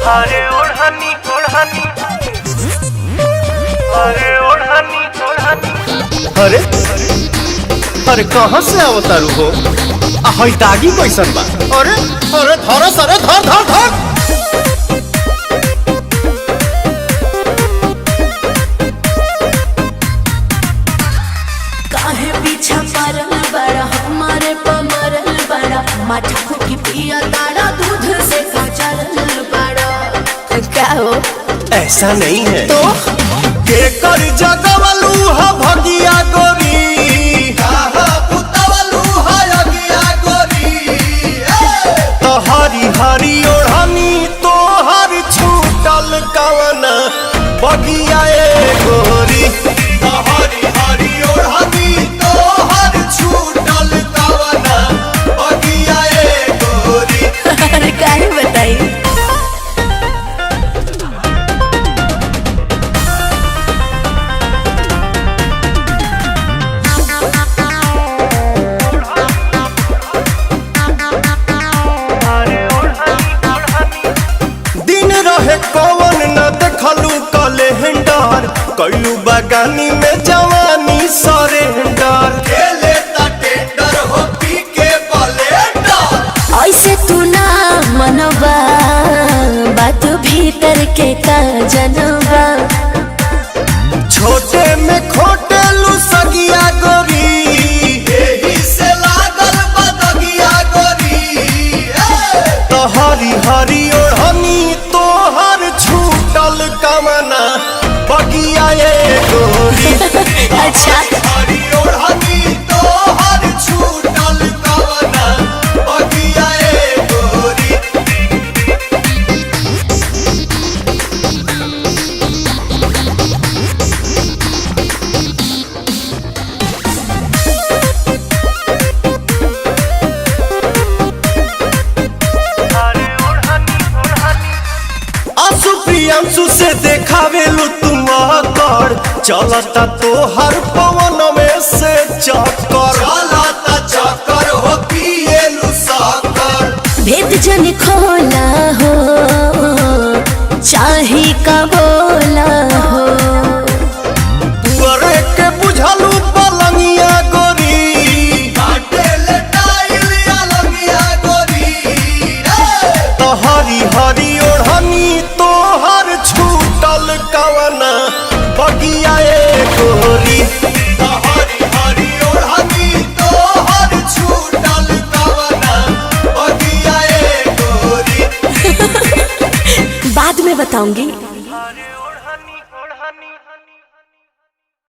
अरे ओढ़नी ओढ़नी, अरे ओढ़नी ओढ़नी। अरे अरे कहाँ से आवतारू हो? हई दागी कैसन बा? अरे अरे धर सरे धर धर धर। काहे पीछा परल बड़ा हमारे पमरल बड़ा माथा फूकी पिया तारा दूध से काचल बड़ा। क्या हो? ऐसा नहीं है तो के कर जगवलू हा भगिया गोरी, काहा पुतवलू हा अगिया गोरी। तो हरी हरी ओढ़नी तो हर छूटल कवन बगिया ए गोरी। तो हरी हरी ओढ़नी तो हर छूटल कवन बगिया ए गोरी। अरे काहे बताई? कौन न देखलू कैलेंडर, कैलू बगानी में जवानी सरेंडर। खेले ता टेंडर हो पी के बलेंडर। ऐसे तू ना मनवा बात भीतर के का जनवा। छोटे में खोटे लू सगिया गोरी, एही से लागल बदगिया गोरी। तो हरी हरी ओढ़नी तो हर छूटल कमना बगिया ए गोरी। अच्छा हरी ओढ़नी तो हर छूटल कमना बगिया ए गोरी। प्रियांशु से देखावेलू तुम कर, चलता तो हर पवन में से चक्कर। चलता चक्कर हो पिएलू साकर। भेद जन खोला हो चाहे का बोला हो। पुअरे के बुझलू पलंगिया गोरी, काटे ले टाइल अलंगिया गोरी। तो हरी हरी ओढ़नी तो हर छूटल कवना बगिया ए गोरी। तो हरी हरी ओढ़नी तो हर छूटल कवना बगिया ए गोरी। बाद में बताऊंगी। अरे